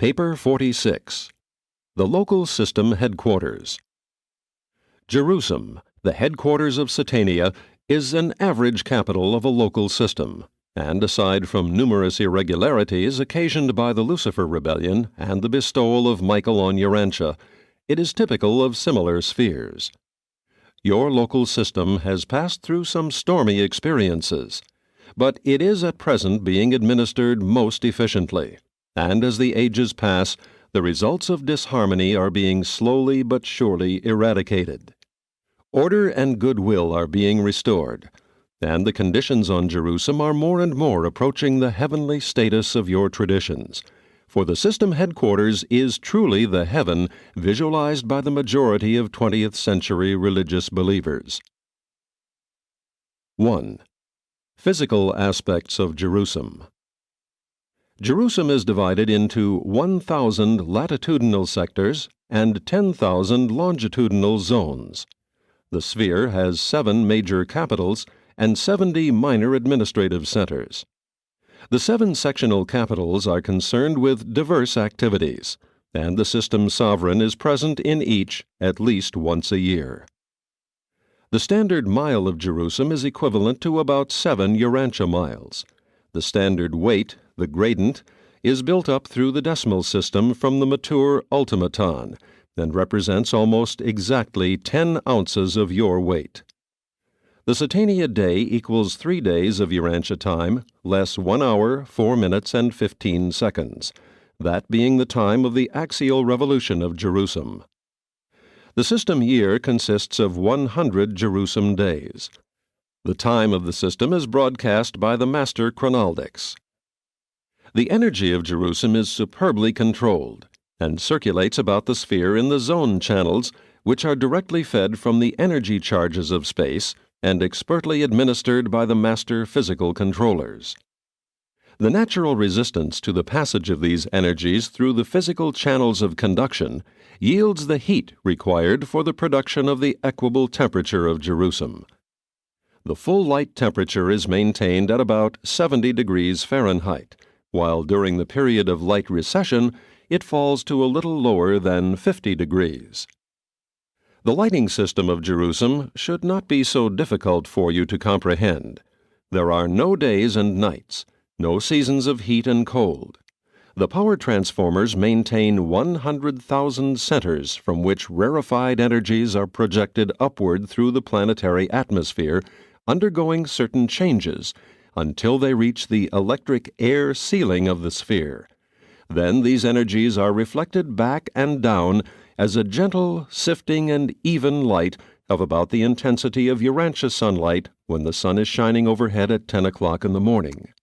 Paper 46. The Local System Headquarters. Jerusalem, the headquarters of Satania, is an average capital of a local system, and aside from numerous irregularities occasioned by the Lucifer Rebellion and the bestowal of Michael on Urantia, it is typical of similar spheres. Your local system has passed through some stormy experiences, but it is at present being administered most efficiently, and as the ages pass, the results of disharmony are being slowly but surely eradicated. Order and goodwill are being restored, and the conditions on Jerusalem are more and more approaching the heavenly status of your traditions, for the system headquarters is truly the heaven visualized by the majority of 20th century religious believers. 1. Physical aspects of Jerusalem. Jerusalem is divided into 1,000 latitudinal sectors and 10,000 longitudinal zones. The sphere has 7 major capitals and 70 minor administrative centers. The 7 sectional capitals are concerned with diverse activities, and the system sovereign is present in each at least once a year. The standard mile of Jerusalem is equivalent to about 7 Urantia miles. The standard weight, the gradient, is built up through the decimal system from the mature ultimaton and represents almost exactly 10 ounces of your weight. The Satania day equals 3 days of Urantia time, less 1 hour, 4 minutes, and 15 seconds, that being the time of the axial revolution of Jerusalem. The system year consists of 100 Jerusalem days. The time of the system is broadcast by the master chronaldics. The energy of Jerusalem is superbly controlled and circulates about the sphere in the zone channels, which are directly fed from the energy charges of space and expertly administered by the master physical controllers. The natural resistance to the passage of these energies through the physical channels of conduction yields the heat required for the production of the equable temperature of Jerusalem. The full light temperature is maintained at about 70 degrees Fahrenheit, while during the period of light recession it falls to a little lower than 50 degrees. The lighting system of Jerusalem should not be so difficult for you to comprehend. There are no days and nights, no seasons of heat and cold. The power transformers maintain 100,000 centers from which rarefied energies are projected upward through the planetary atmosphere, undergoing certain changes until they reach the electric air ceiling of the sphere. Then these energies are reflected back and down as a gentle, sifting, and even light of about the intensity of Urantia sunlight when the sun is shining overhead at 10 o'clock in the morning.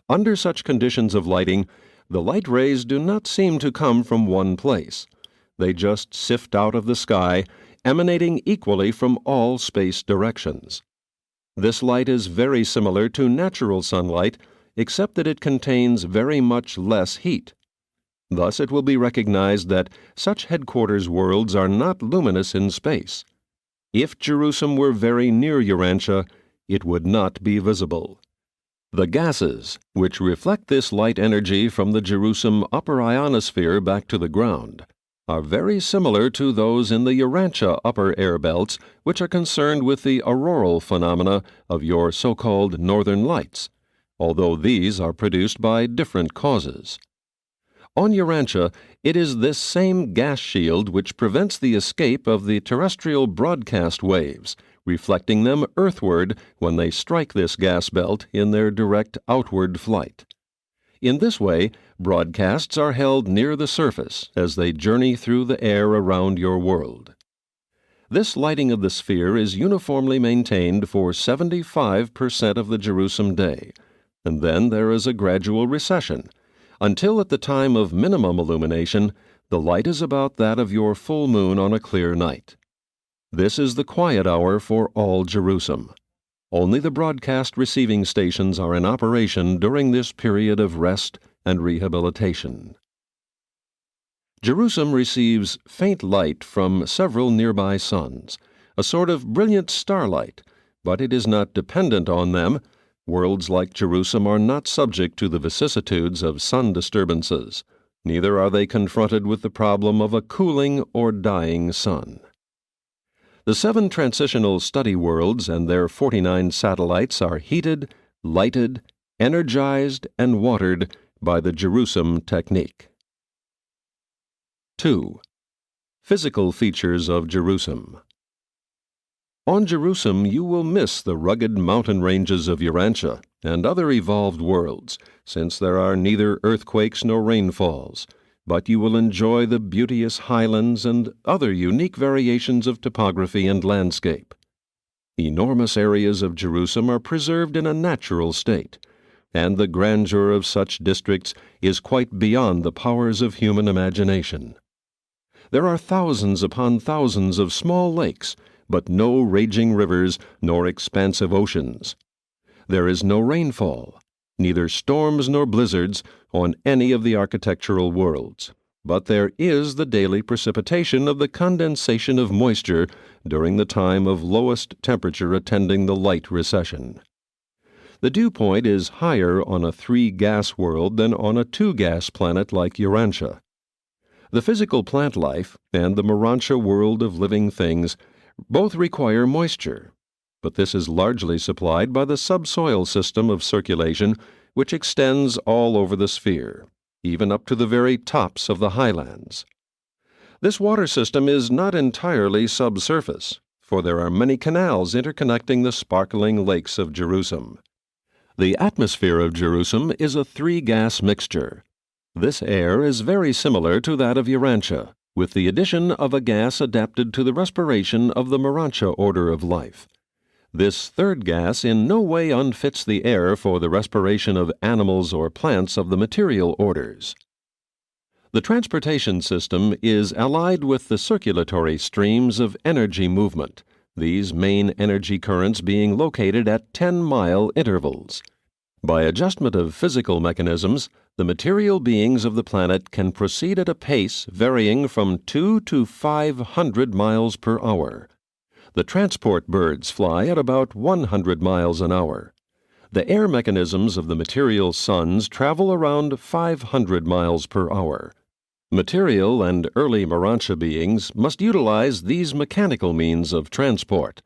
Under such conditions of lighting, the light rays do not seem to come from one place. They just sift out of the sky, emanating equally from all space directions. This light is very similar to natural sunlight, except that it contains very much less heat. Thus it will be recognized that such headquarters worlds are not luminous in space. If Jerusalem were very near Urantia, it would not be visible. The gases, which reflect this light energy from the Jerusalem upper ionosphere back to the ground, are very similar to those in the Urantia upper air belts, which are concerned with the auroral phenomena of your so-called northern lights, although these are produced by different causes. On Urantia, it is this same gas shield which prevents the escape of the terrestrial broadcast waves, reflecting them earthward when they strike this gas belt in their direct outward flight. In this way, broadcasts are held near the surface as they journey through the air around your world. This lighting of the sphere is uniformly maintained for 75% of the Jerusalem day, and then there is a gradual recession, until at the time of minimum illumination, the light is about that of your full moon on a clear night. This is the quiet hour for all Jerusalem. Only the broadcast receiving stations are in operation during this period of rest and rehabilitation. Jerusalem receives faint light from several nearby suns, a sort of brilliant starlight, but it is not dependent on them. Worlds like Jerusalem are not subject to the vicissitudes of sun disturbances. Neither are they confronted with the problem of a cooling or dying sun. The 7 transitional study worlds and their 49 satellites are heated, lighted, energized, and watered by the Jerusalem technique. 2. Physical features of Jerusalem. On Jerusalem you will miss the rugged mountain ranges of Urantia and other evolved worlds, since there are neither earthquakes nor rainfalls, but you will enjoy the beauteous highlands and other unique variations of topography and landscape. Enormous areas of Jerusalem are preserved in a natural state, and the grandeur of such districts is quite beyond the powers of human imagination. There are thousands upon thousands of small lakes, but no raging rivers nor expansive oceans. There is no rainfall, neither storms nor blizzards on any of the architectural worlds, but there is the daily precipitation of the condensation of moisture during the time of lowest temperature attending the light recession. The dew point is higher on a 3-gas world than on a 2-gas planet like Urantia. The physical plant life and the Urantia world of living things both require moisture, but this is largely supplied by the subsoil system of circulation which extends all over the sphere, even up to the very tops of the highlands. This water system is not entirely subsurface, for there are many canals interconnecting the sparkling lakes of Jerusalem. The atmosphere of Jerusalem is a 3-gas mixture. This air is very similar to that of Urantia, with the addition of a gas adapted to the respiration of the Urantia order of life. This 3rd gas in no way unfits the air for the respiration of animals or plants of the material orders. The transportation system is allied with the circulatory streams of energy movement, these main energy currents being located at 10-mile intervals. By adjustment of physical mechanisms, the material beings of the planet can proceed at a pace varying from 2 to 500 miles per hour. The transport birds fly at about 100 miles an hour. The air mechanisms of the material suns travel around 500 miles per hour. Material and early Urantia beings must utilize these mechanical means of transport,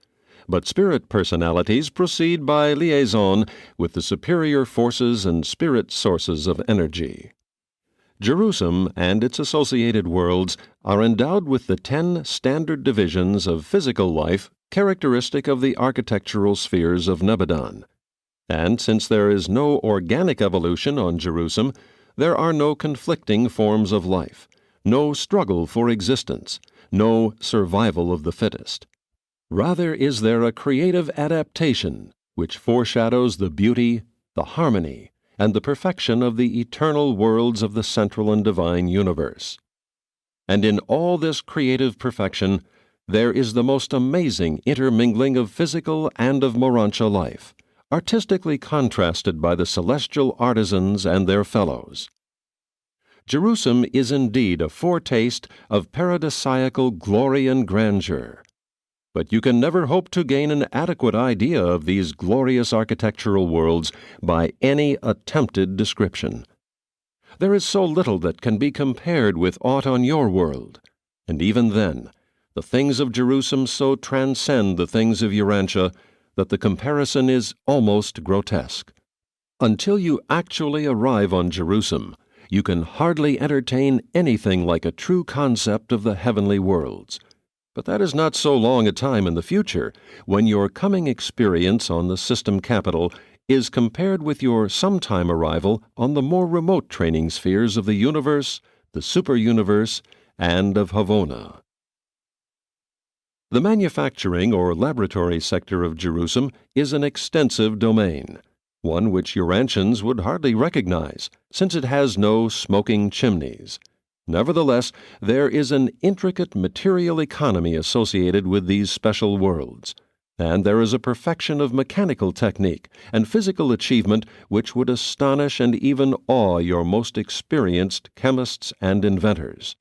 but spirit personalities proceed by liaison with the superior forces and spirit sources of energy. Jerusalem and its associated worlds are endowed with the 10 standard divisions of physical life characteristic of the architectural spheres of Nebadon. And since there is no organic evolution on Jerusalem, there are no conflicting forms of life, no struggle for existence, no survival of the fittest. Rather is there a creative adaptation which foreshadows the beauty, the harmony, and the perfection of the eternal worlds of the central and divine universe. And in all this creative perfection, there is the most amazing intermingling of physical and of Urantia life, artistically contrasted by the celestial artisans and their fellows. Jerusalem is indeed a foretaste of paradisiacal glory and grandeur. But you can never hope to gain an adequate idea of these glorious architectural worlds by any attempted description. There is so little that can be compared with aught on your world, and even then, the things of Jerusalem so transcend the things of Urantia that the comparison is almost grotesque. Until you actually arrive on Jerusalem, you can hardly entertain anything like a true concept of the heavenly worlds. But that is not so long a time in the future, when your coming experience on the system capital is compared with your sometime arrival on the more remote training spheres of the universe, the superuniverse, and of Havona. The manufacturing or laboratory sector of Jerusalem is an extensive domain, one which Urantians would hardly recognize, since it has no smoking chimneys. Nevertheless, there is an intricate material economy associated with these special worlds, and there is a perfection of mechanical technique and physical achievement which would astonish and even awe your most experienced chemists and inventors.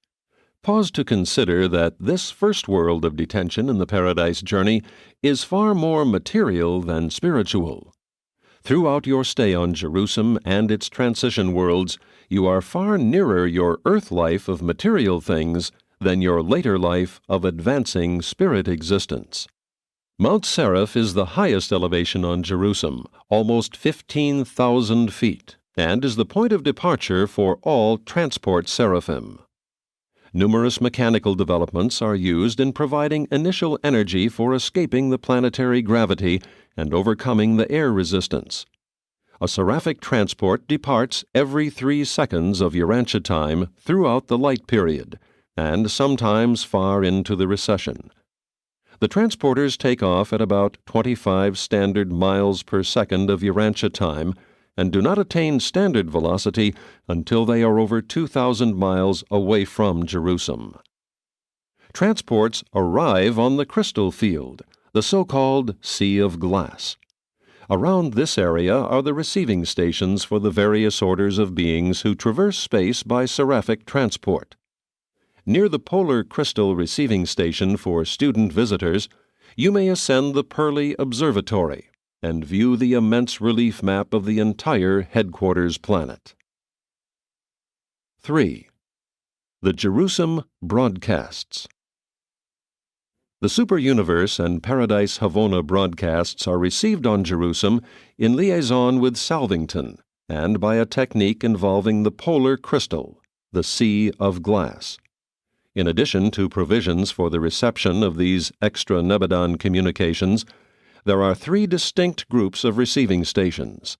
Pause to consider that this first world of detention in the Paradise journey is far more material than spiritual. Throughout your stay on Jerusalem and its transition worlds, you are far nearer your earth life of material things than your later life of advancing spirit existence. Mount Seraph is the highest elevation on Jerusalem, almost 15,000 feet, and is the point of departure for all transport seraphim. Numerous mechanical developments are used in providing initial energy for escaping the planetary gravity and overcoming the air resistance. A seraphic transport departs every 3 seconds of Urantia time throughout the light period, and sometimes far into the recession. The transporters take off at about 25 standard miles per second of Urantia time and do not attain standard velocity until they are over 2,000 miles away from Jerusalem. Transports arrive on the crystal field, the so-called Sea of Glass. Around this area are the receiving stations for the various orders of beings who traverse space by seraphic transport. Near the polar crystal receiving station for student visitors, you may ascend the Pearly Observatory and view the immense relief map of the entire headquarters planet. 3. The Jerusalem Broadcasts. The Superuniverse and Paradise Havona broadcasts are received on Jerusalem in liaison with Salvington and by a technique involving the polar crystal, the Sea of Glass. In addition to provisions for the reception of these extra-Nebadon communications, there are 3 distinct groups of receiving stations.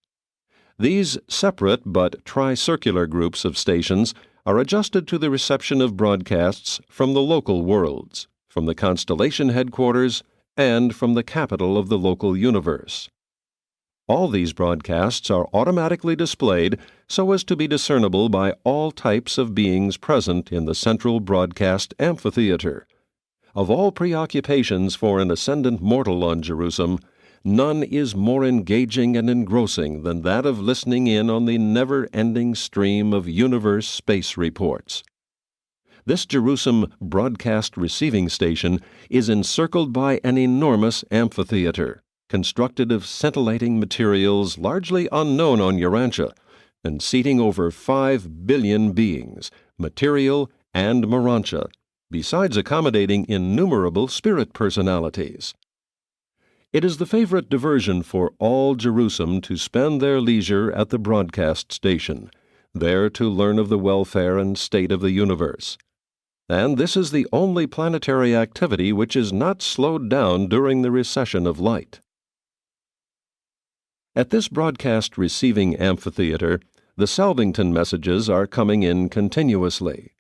These separate but tricircular groups of stations are adjusted to the reception of broadcasts from the local worlds, from the constellation headquarters, and from the capital of the local universe. All these broadcasts are automatically displayed so as to be discernible by all types of beings present in the central broadcast amphitheater. Of all preoccupations for an ascendant mortal on Jerusalem, none is more engaging and engrossing than that of listening in on the never-ending stream of universe space reports. This Jerusalem broadcast receiving station is encircled by an enormous amphitheater, constructed of scintillating materials largely unknown on Urantia, and seating over 5 billion beings, material and Morantia, besides accommodating innumerable spirit personalities. It is the favorite diversion for all Jerusalem to spend their leisure at the broadcast station, there to learn of the welfare and state of the universe. And this is the only planetary activity which is not slowed down during the recession of light. At this broadcast receiving amphitheater, the Salvington messages are coming in continuously.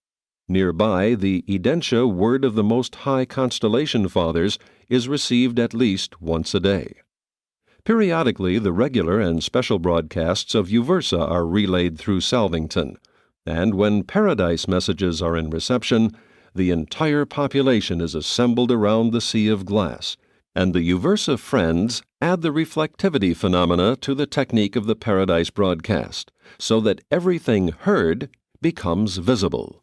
Nearby, the Urantia Word of the Most High Constellation Fathers is received at least once a day. Periodically, the regular and special broadcasts of Uversa are relayed through Salvington, and when Paradise messages are in reception, the entire population is assembled around the Sea of Glass, and the Uversa friends add the reflectivity phenomena to the technique of the Paradise broadcast, so that everything heard becomes visible.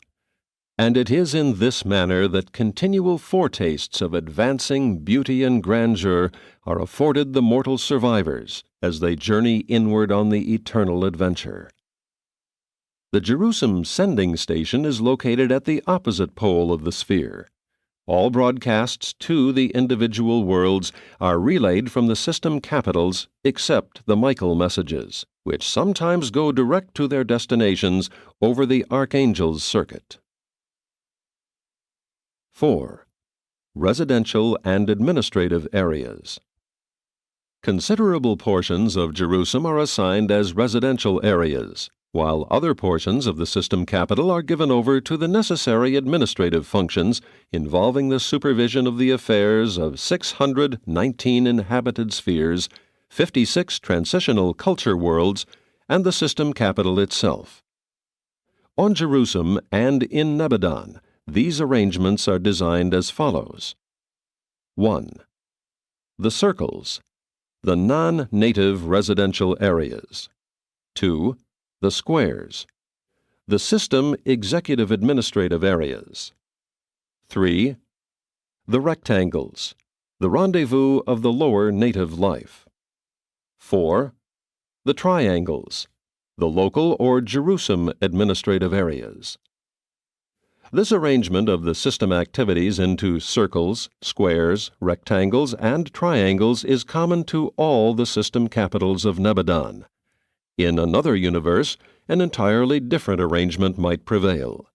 And it is in this manner that continual foretastes of advancing beauty and grandeur are afforded the mortal survivors as they journey inward on the eternal adventure. The Jerusalem sending station is located at the opposite pole of the sphere. All broadcasts to the individual worlds are relayed from the system capitals except the Michael messages, which sometimes go direct to their destinations over the Archangel's circuit. 4. Residential and administrative areas. Considerable portions of Jerusalem are assigned as residential areas, while other portions of the system capital are given over to the necessary administrative functions involving the supervision of the affairs of 619 inhabited spheres, 56 transitional culture worlds, and the system capital itself. On Jerusalem and in Nebadon, these arrangements are designed as follows. 1. The circles, the non-native residential areas. 2. The squares, the system executive administrative areas. 3. The rectangles, the rendezvous of the lower native life. 4. the triangles, the local or Jerusalem administrative areas. This arrangement of the system activities into circles, squares, rectangles, and triangles is common to all the system capitals of Nebuchadnezzar. In another universe, an entirely different arrangement might prevail.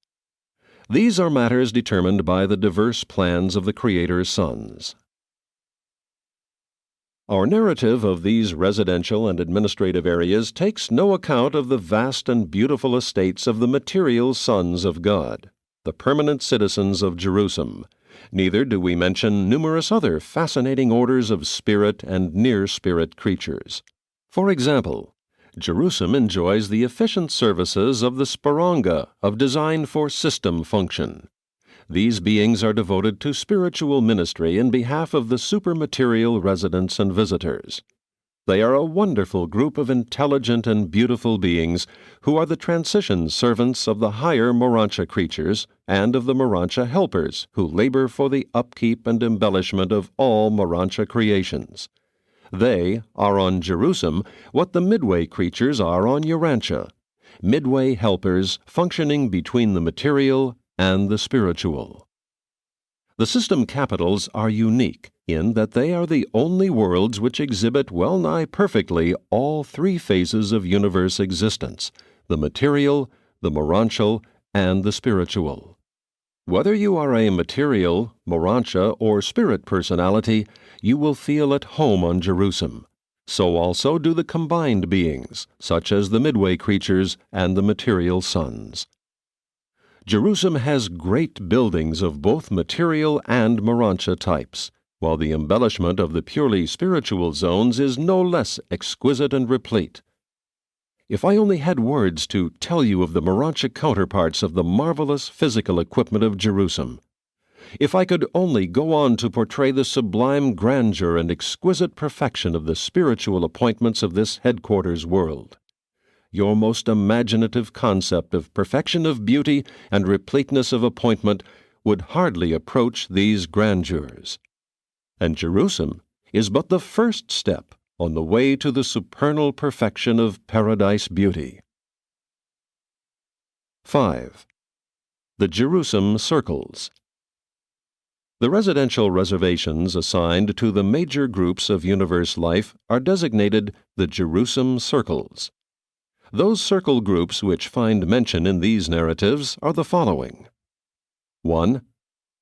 These are matters determined by the diverse plans of the Creator's sons. Our narrative of these residential and administrative areas takes no account of the vast and beautiful estates of the material sons of God, the permanent citizens of Jerusalem. Neither do we mention numerous other fascinating orders of spirit and near-spirit creatures. For example, Jerusalem enjoys the efficient services of the Sparanga of design for system function. These beings are devoted to spiritual ministry in behalf of the supermaterial residents and visitors. They are a wonderful group of intelligent and beautiful beings who are the transition servants of the higher Urantia creatures and of the Urantia helpers who labor for the upkeep and embellishment of all Urantia creations. They are on Jerusalem what the midway creatures are on Urantia, midway helpers functioning between the material and the spiritual. The system capitals are unique in that they are the only worlds which exhibit well-nigh perfectly all three phases of universe existence, the material, the Urantial, and the spiritual. Whether you are a material, Urantia, or spirit personality, you will feel at home on Jerusalem. So also do the combined beings, such as the midway creatures and the material sons. Jerusalem has great buildings of both material and Urantia types, while the embellishment of the purely spiritual zones is no less exquisite and replete. If I only had words to tell you of the Urantia counterparts of the marvelous physical equipment of Jerusalem, if I could only go on to portray the sublime grandeur and exquisite perfection of the spiritual appointments of this headquarters world, your most imaginative concept of perfection of beauty and repleteness of appointment would hardly approach these grandeurs. And Jerusalem is but the first step on the way to the supernal perfection of paradise beauty. 5. The Jerusalem Circles. The residential reservations assigned to the major groups of universe life are designated the Jerusalem Circles. Those circle groups which find mention in these narratives are the following. 1.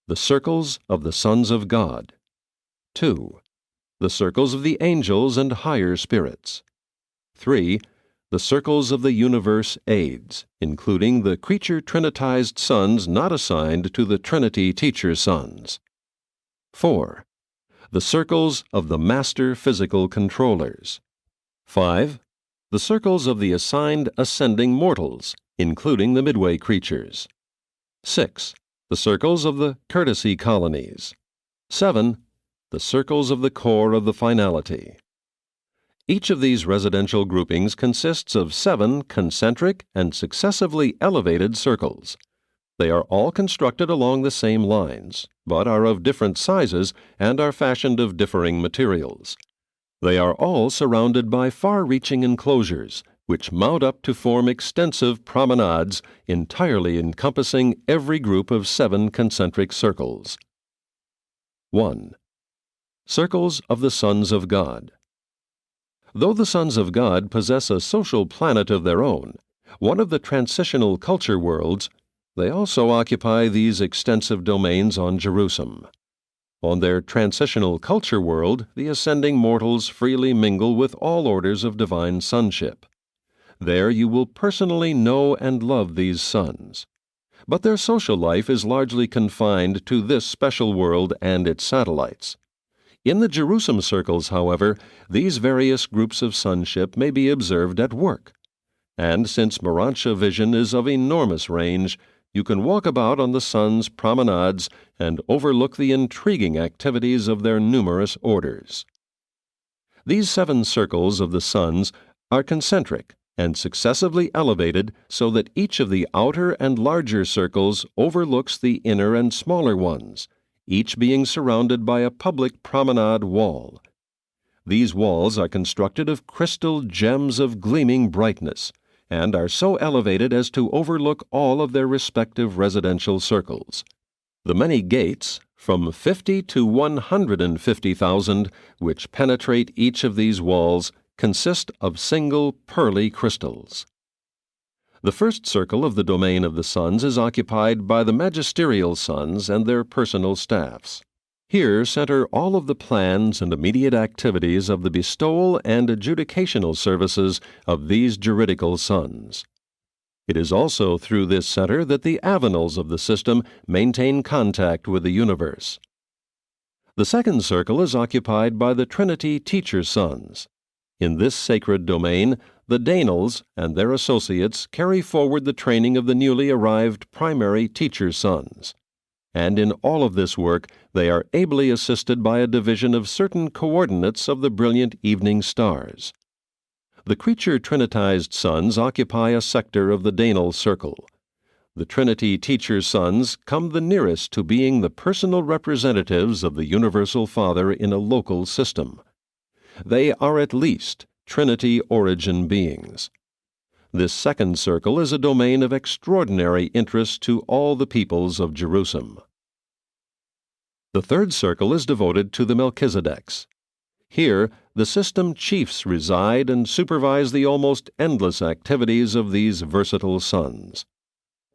The circles of the sons of God. 2. The circles of the angels and higher spirits. 3. The circles of the universe aids, including the creature trinitized sons not assigned to the Trinity teacher sons. 4. The circles of the master physical controllers. 5. The circles of the assigned ascending mortals, including the midway creatures. 6. The circles of the courtesy colonies. 7. The circles of the core of the finality. Each of these residential groupings consists of 7 concentric and successively elevated circles. They are all constructed along the same lines, but are of different sizes and are fashioned of differing materials. They are all surrounded by far-reaching enclosures, which mount up to form extensive promenades entirely encompassing every group of 7 concentric circles. 1. Circles of the Sons of God. Though the sons of God possess a social planet of their own, one of the transitional culture worlds, they also occupy these extensive domains on Jerusalem. On their transitional culture world, the ascending mortals freely mingle with all orders of divine sonship. There you will personally know and love these sons. But their social life is largely confined to this special world and its satellites. In the Jerusalem circles, however, these various groups of sonship may be observed at work. And since Urantia vision is of enormous range, you can walk about on the sun's promenades and overlook the intriguing activities of their numerous orders. These 7 circles of the suns are concentric and successively elevated so that each of the outer and larger circles overlooks the inner and smaller ones, each being surrounded by a public promenade wall. These walls are constructed of crystal gems of gleaming brightness, and are so elevated as to overlook all of their respective residential circles. The many gates, from 50 to 150,000, which penetrate each of these walls, consist of single pearly crystals. The first circle of the domain of the sons is occupied by the magisterial sons and their personal staffs. Here center all of the plans and immediate activities of the bestowal and adjudicational services of these juridical sons. It is also through this center that the avenals of the system maintain contact with the universe. The second circle is occupied by the Trinity teacher sons. In this sacred domain, the Danals and their associates carry forward the training of the newly arrived primary teacher sons. And in all of this work, they are ably assisted by a division of certain coordinates of the brilliant evening stars. The creature trinitized sons occupy a sector of the Danal circle. The Trinity teacher sons come the nearest to being the personal representatives of the Universal Father in a local system. They are at least Trinity origin beings. This second circle is a domain of extraordinary interest to all the peoples of Jerusalem. The third circle is devoted to the Melchizedeks. Here, the system chiefs reside and supervise the almost endless activities of these versatile sons.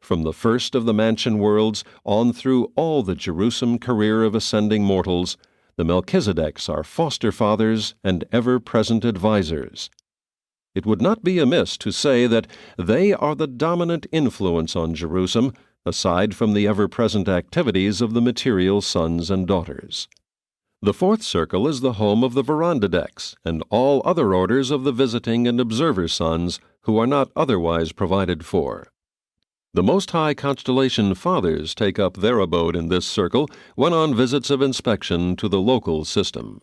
From the first of the mansion worlds on through all the Jerusalem career of ascending mortals, the Melchizedeks are foster fathers and ever-present advisers. It would not be amiss to say that they are the dominant influence on Jerusalem, aside from the ever-present activities of the material sons and daughters. The fourth circle is the home of the Verandadeks and all other orders of the visiting and observer sons who are not otherwise provided for. The Most High Constellation Fathers take up their abode in this circle when on visits of inspection to the local system.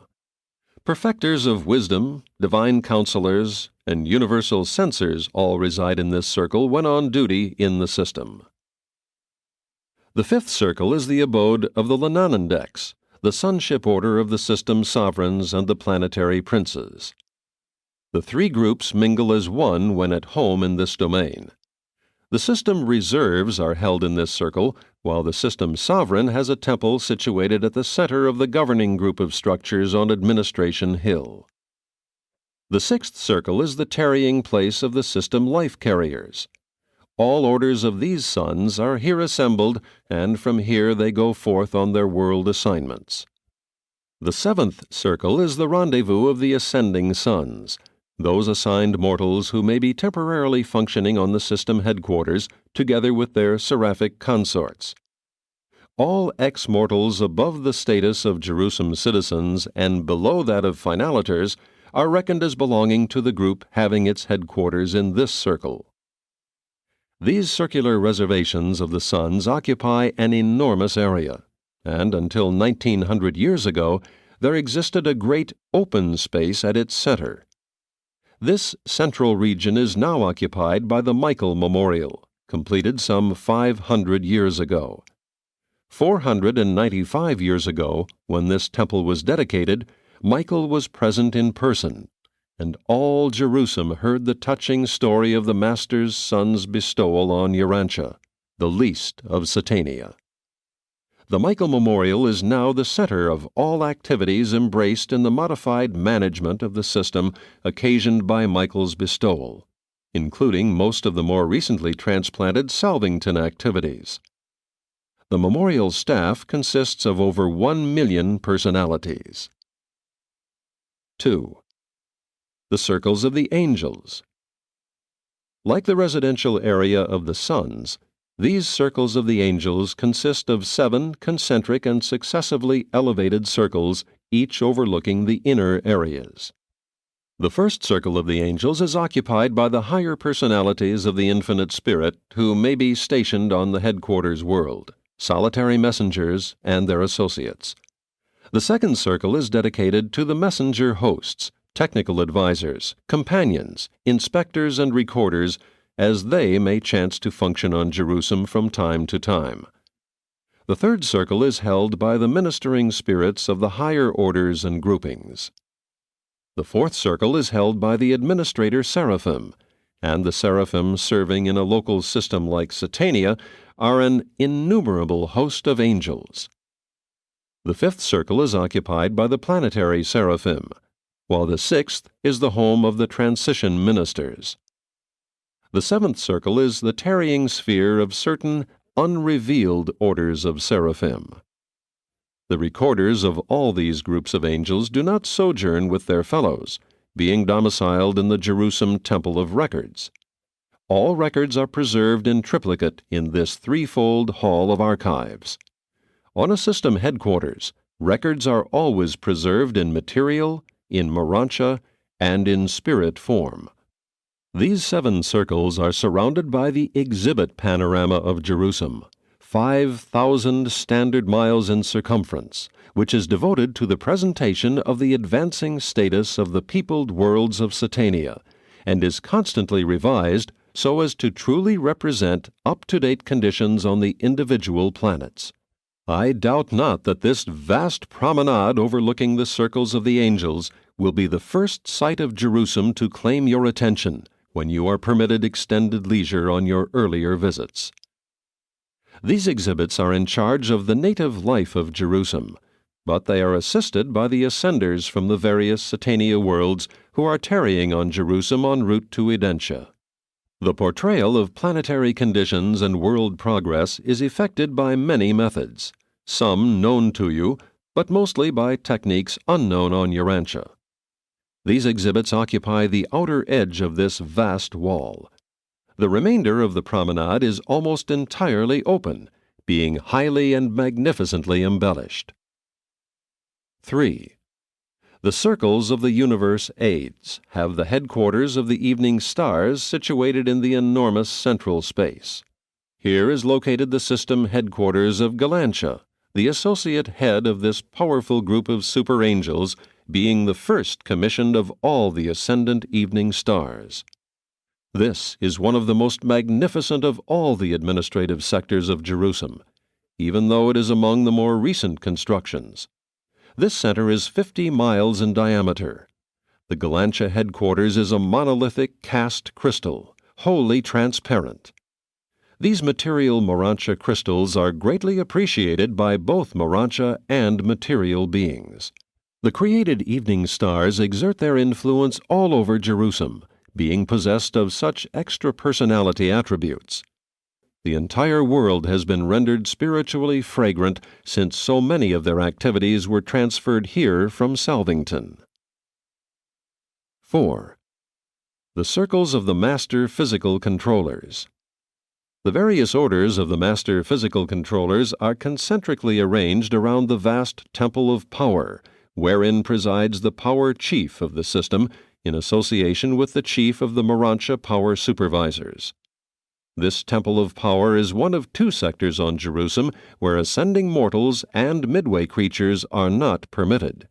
Perfecters of wisdom, divine counselors, and universal censors all reside in this circle when on duty in the system. The fifth circle is the abode of the Lananandeks, the sonship order of the system's sovereigns and the planetary princes. The three groups mingle as one when at home in this domain. The system reserves are held in this circle, while the system sovereign has a temple situated at the center of the governing group of structures on Administration Hill. The sixth circle is the tarrying place of the system life carriers. All orders of these sons are here assembled, and from here they go forth on their world assignments. The seventh circle is the rendezvous of the ascending sons, those assigned mortals who may be temporarily functioning on the system headquarters together with their seraphic consorts. All ex-mortals above the status of Jerusalem citizens and below that of finalators are reckoned as belonging to the group having its headquarters in this circle. These circular reservations of the sons occupy an enormous area, and until 1900 years ago, there existed a great open space at its center. This central region is now occupied by the Michael Memorial, completed some 500 years ago. 495 years ago, when this temple was dedicated, Michael was present in person, and all Jerusalem heard the touching story of the Master's son's bestowal on Urantia, the least of Satania. The Michael Memorial is now the center of all activities embraced in the modified management of the system occasioned by Michael's bestowal, including most of the more recently transplanted Salvington activities. The memorial staff consists of over 1 million personalities. 2. The circles of the angels. Like the residential area of the sons, these circles of the angels consist of 7 concentric and successively elevated circles, each overlooking the inner areas. The first circle of the angels is occupied by the higher personalities of the infinite spirit who may be stationed on the headquarters world, solitary messengers and their associates. The second circle is dedicated to the messenger hosts, technical advisors, companions, inspectors, and recorders, as they may chance to function on Jerusalem from time to time. The third circle is held by the ministering spirits of the higher orders and groupings. The fourth circle is held by the administrator seraphim, and the seraphim serving in a local system like Satania are an innumerable host of angels. The fifth circle is occupied by the planetary seraphim, while the sixth is the home of the transition ministers. The seventh circle is the tarrying sphere of certain unrevealed orders of seraphim. The recorders of all these groups of angels do not sojourn with their fellows, being domiciled in the Jerusalem Temple of Records. All records are preserved in triplicate in this threefold hall of archives. On a system headquarters, records are always preserved in material, in Urantia, and in spirit form. These 7 circles are surrounded by the exhibit panorama of Jerusalem, 5,000 standard miles in circumference, which is devoted to the presentation of the advancing status of the peopled worlds of Satania, and is constantly revised so as to truly represent up-to-date conditions on the individual planets. I doubt not that this vast promenade overlooking the circles of the angels will be the first sight of Jerusalem to claim your attention when you are permitted extended leisure on your earlier visits. These exhibits are in charge of the native life of Jerusalem, but they are assisted by the ascenders from the various Satania worlds who are tarrying on Jerusalem en route to Urantia. The portrayal of planetary conditions and world progress is effected by many methods, some known to you, but mostly by techniques unknown on Urantia. These exhibits occupy the outer edge of this vast wall. The remainder of the promenade is almost entirely open, being highly and magnificently embellished. 3. The circles of the universe aids have the headquarters of the evening stars situated in the enormous central space. Here is located the system headquarters of Urantia, the associate head of this powerful group of super angels, being the first commissioned of all the ascendant evening stars. This is one of the most magnificent of all the administrative sectors of Jerusalem, even though it is among the more recent constructions. This center is 50 miles in diameter. The Urantia headquarters is a monolithic cast crystal, wholly transparent. These material Urantia crystals are greatly appreciated by both Urantia and material beings. The created evening stars exert their influence all over Jerusalem, being possessed of such extra-personality attributes. The entire world has been rendered spiritually fragrant since so many of their activities were transferred here from Salvington. 4. The circles of the Master Physical Controllers. The various orders of the Master Physical Controllers are concentrically arranged around the vast Temple of Power, wherein presides the Power Chief of the system in association with the Chief of the Urantia Power Supervisors. This Temple of Power is one of 2 sectors on Jerusalem where ascending mortals and midway creatures are not permitted.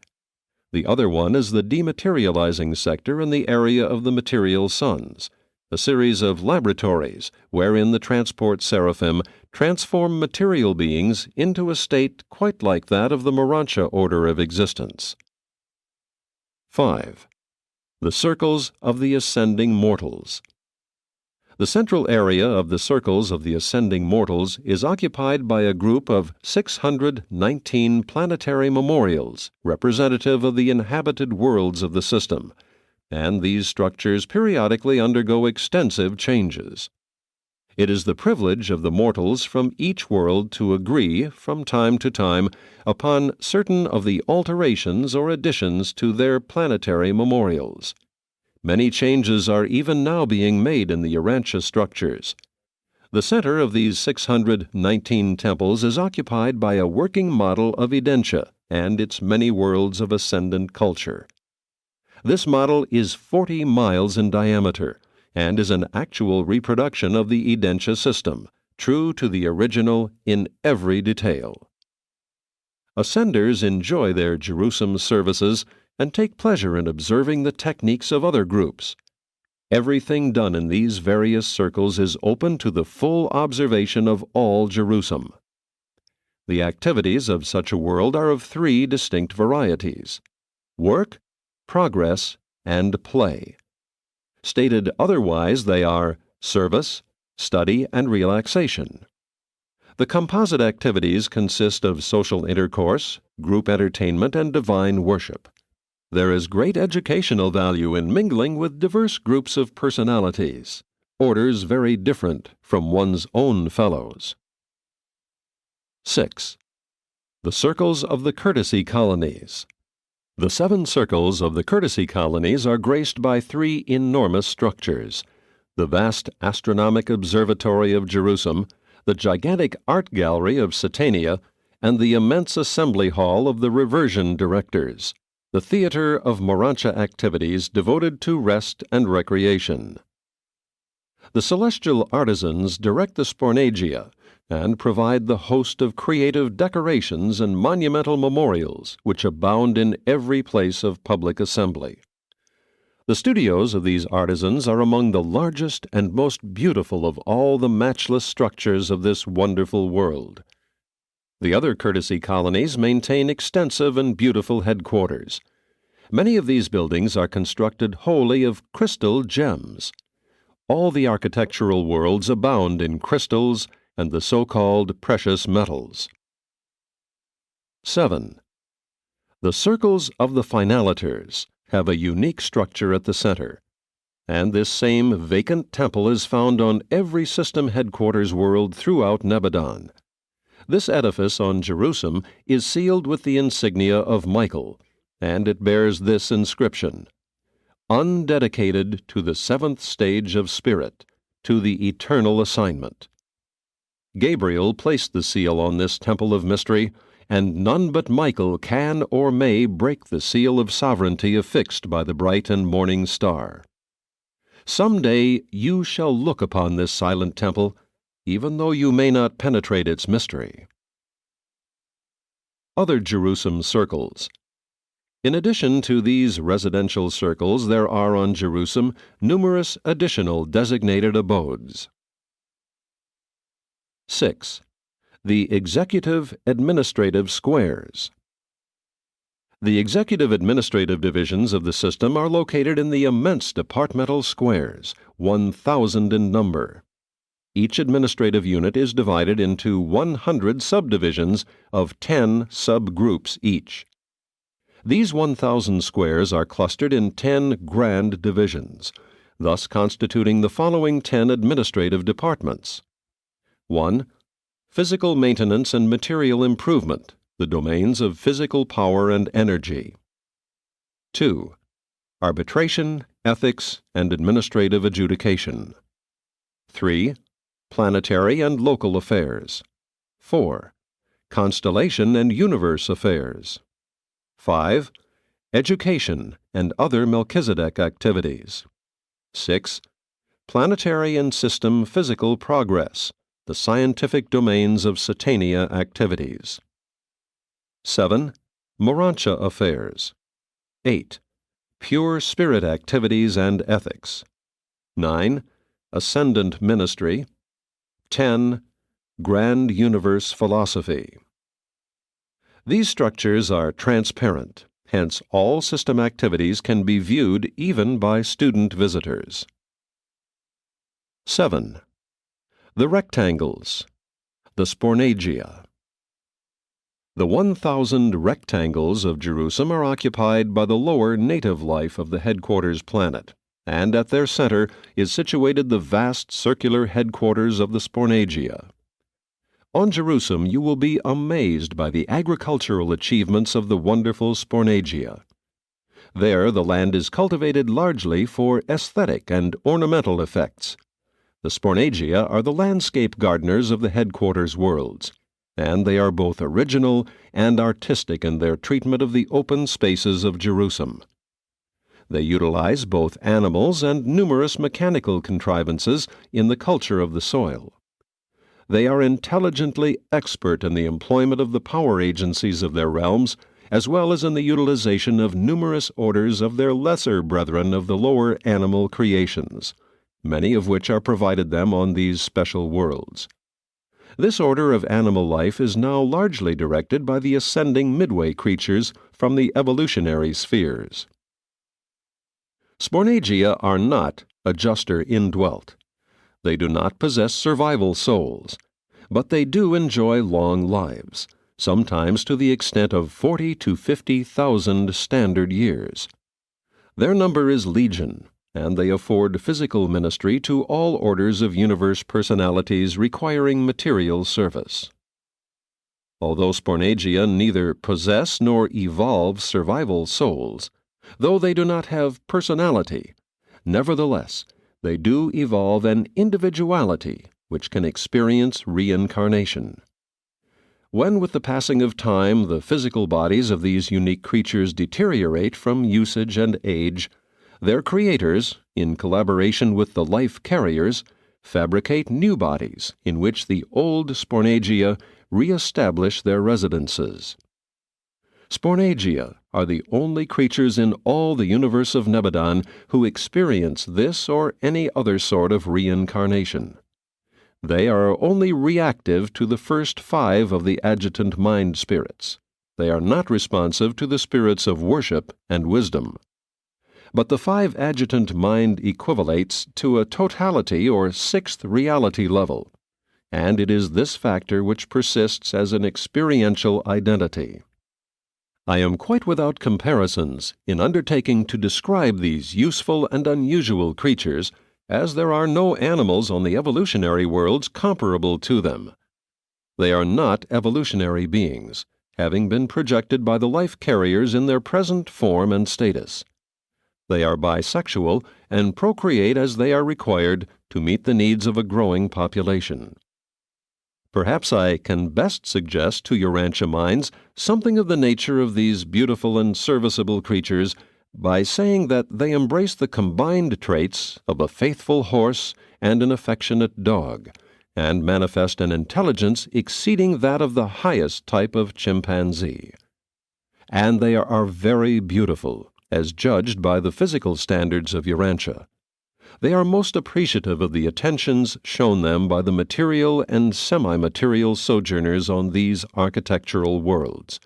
The other one is the dematerializing sector in the area of the material suns, a series of laboratories wherein the transport seraphim transform material beings into a state quite like that of the Urantia order of existence. 5. The circles of the ascending mortals. The central area of the circles of the ascending mortals is occupied by a group of 619 planetary memorials representative of the inhabited worlds of the system, and these structures periodically undergo extensive changes. It is the privilege of the mortals from each world to agree, from time to time, upon certain of the alterations or additions to their planetary memorials. Many changes are even now being made in the Urantia structures. The center of these 619 temples is occupied by a working model of Urantia and its many worlds of ascendant culture. This model is 40 miles in diameter and is an actual reproduction of the Urantia system, true to the original in every detail. Ascenders enjoy their Jerusalem services and take pleasure in observing the techniques of other groups. Everything done in these various circles is open to the full observation of all Jerusalem. The activities of such a world are of 3 distinct varieties: work, progress, and play. Stated otherwise, they are service, study, and relaxation. The composite activities consist of social intercourse, group entertainment, and divine worship. There is great educational value in mingling with diverse groups of personalities, orders very different from one's own fellows. 6. The circles of the courtesy colonies. The 7 circles of the courtesy colonies are graced by 3 enormous structures: the vast astronomic observatory of Jerusalem, the gigantic art gallery of Satania, and the immense assembly hall of the reversion directors, the theater of Urantia activities devoted to rest and recreation. The celestial artisans direct the spornagia and provide the host of creative decorations and monumental memorials which abound in every place of public assembly. The studios of these artisans are among the largest and most beautiful of all the matchless structures of this wonderful world. The other courtesy colonies maintain extensive and beautiful headquarters. Many of these buildings are constructed wholly of crystal gems. All the architectural worlds abound in crystals and the so-called precious metals. 7. The circles of the finaliters have a unique structure at the center, and this same vacant temple is found on every system headquarters world throughout Nebadon. This edifice on Jerusalem is sealed with the insignia of Michael, and it bears this inscription: "Undedicated to the 7th stage of spirit, to the eternal assignment." Gabriel placed the seal on this temple of mystery, and none but Michael can or may break the seal of sovereignty affixed by the bright and morning star. Some day you shall look upon this silent temple, even though you may not penetrate its mystery. Other Jerusalem circles. In addition to these residential circles, there are on Jerusalem numerous additional designated abodes. 6. The Executive Administrative Squares. The executive administrative divisions of the system are located in the immense departmental squares, 1,000 in number. Each administrative unit is divided into 100 subdivisions of 10 subgroups each. These 1,000 squares are clustered in 10 grand divisions, thus constituting the following 10 administrative departments. 1. Physical maintenance and material improvement, the domains of physical power and energy. 2. Arbitration, ethics, and administrative adjudication. 3. Planetary and local affairs. 4. Constellation and universe affairs. 5. Education and other Melchizedek activities. 6. Planetary and system physical progress, the scientific domains of Satania activities. 7. Urantia affairs. 8. Pure spirit activities and ethics. 9. Ascendant ministry. 10. Grand universe philosophy. These structures are transparent, hence all system activities can be viewed even by student visitors. 7. The rectangles, the spornagia. The 1,000 rectangles of Jerusalem are occupied by the lower native life of the headquarters planet, and at their center is situated the vast circular headquarters of the spornagia. On Jerusalem you will be amazed by the agricultural achievements of the wonderful spornagia. There the land is cultivated largely for aesthetic and ornamental effects. The spornagia are the landscape gardeners of the headquarters worlds, and they are both original and artistic in their treatment of the open spaces of Jerusalem. They utilize both animals and numerous mechanical contrivances in the culture of the soil. They are intelligently expert in the employment of the power agencies of their realms, as well as in the utilization of numerous orders of their lesser brethren of the lower animal creations, many of which are provided them on these special worlds. This order of animal life is now largely directed by the ascending midway creatures from the evolutionary spheres. Spornagia are not adjuster indwelt. They do not possess survival souls, but they do enjoy long lives, sometimes to the extent of 40 to 50,000 standard years. Their number is legion, and they afford physical ministry to all orders of universe personalities requiring material service. Although Spornagia neither possess nor evolve survival souls, though they do not have personality, nevertheless, they do evolve an individuality which can experience reincarnation. When with the passing of time the physical bodies of these unique creatures deteriorate from usage and age, their creators, in collaboration with the life carriers, fabricate new bodies in which the old Spornagia re-establish their residences. Spornagia are the only creatures in all the universe of Nebadon who experience this or any other sort of reincarnation. They are only reactive to the first 5 of the adjutant mind spirits. They are not responsive to the spirits of worship and wisdom. But the 5 adjutant mind equivalates to a totality or 6th reality level, and it is this factor which persists as an experiential identity. I am quite without comparisons in undertaking to describe these useful and unusual creatures, as there are no animals on the evolutionary worlds comparable to them. They are not evolutionary beings, having been projected by the life carriers in their present form and status. They are bisexual and procreate as they are required to meet the needs of a growing population. Perhaps I can best suggest to Urantia minds something of the nature of these beautiful and serviceable creatures by saying that they embrace the combined traits of a faithful horse and an affectionate dog, and manifest an intelligence exceeding that of the highest type of chimpanzee. And they are very beautiful, as judged by the physical standards of Urantia. They are most appreciative of the attentions shown them by the material and semi-material sojourners on these architectural worlds.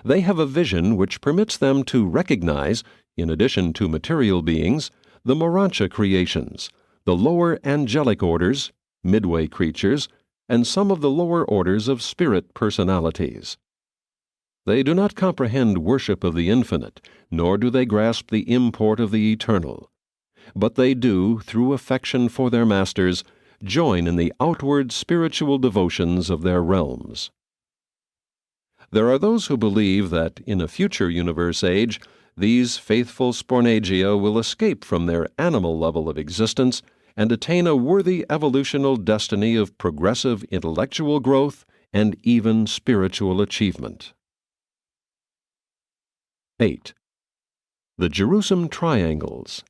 They have a vision which permits them to recognize, in addition to material beings, the Urantia creations, the lower angelic orders, midway creatures, and some of the lower orders of spirit personalities. They do not comprehend worship of the infinite, nor do they grasp the import of the eternal. But they do, through affection for their masters, join in the outward spiritual devotions of their realms. There are those who believe that in a future universe age, these faithful Spornagia will escape from their animal level of existence and attain a worthy evolutional destiny of progressive intellectual growth and even spiritual achievement. 8. The Jerusalem Triangles.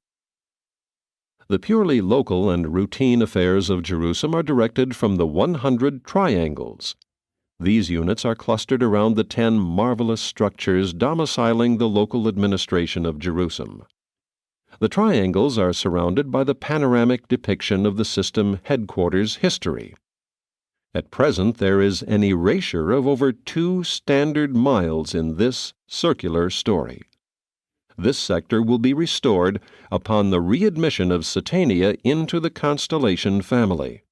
The purely local and routine affairs of Jerusalem are directed from the 100 triangles. These units are clustered around the 10 marvelous structures domiciling the local administration of Jerusalem. The triangles are surrounded by the panoramic depiction of the system headquarters history. At present there is an erasure of over 2 standard miles in this circular story. This sector will be restored upon the readmission of Satania into the constellation family.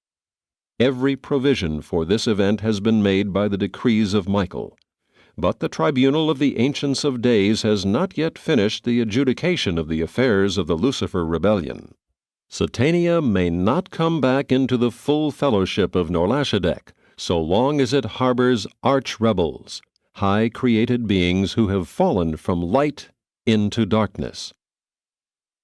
Every provision for this event has been made by the decrees of Michael, but the tribunal of the Ancients of Days has not yet finished the adjudication of the affairs of the Lucifer rebellion. Satania may not come back into the full fellowship of Norlashadek so long as it harbors arch-rebels, high created beings who have fallen from light into darkness.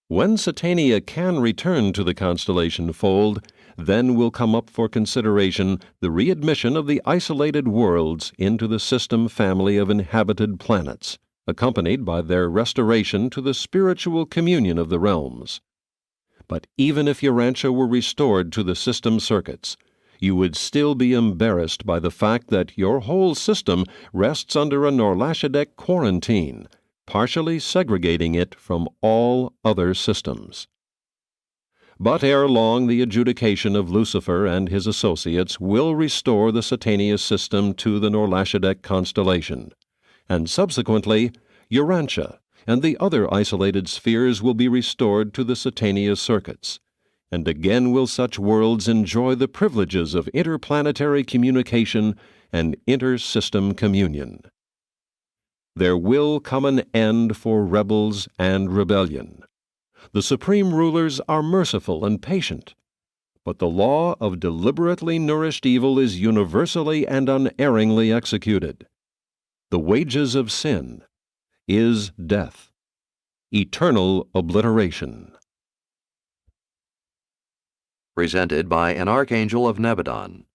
When Satania can return to the constellation fold, then will come up for consideration the readmission of the isolated worlds into the system family of inhabited planets, accompanied by their restoration to the spiritual communion of the realms. But even if Urantia were restored to the system circuits, you would still be embarrassed by the fact that your whole system rests under a Norlashadek quarantine, partially segregating it from all other systems. But ere long the adjudication of Lucifer and his associates will restore the Satania system to the Norlashadek constellation, and subsequently Urantia, and the other isolated spheres will be restored to the Satania circuits, and again will such worlds enjoy the privileges of interplanetary communication and inter-system communion. There will come an end for rebels and rebellion. The supreme rulers are merciful and patient, but the law of deliberately nourished evil is universally and unerringly executed. The wages of sin is death, eternal obliteration. Presented by an Archangel of Nebadon.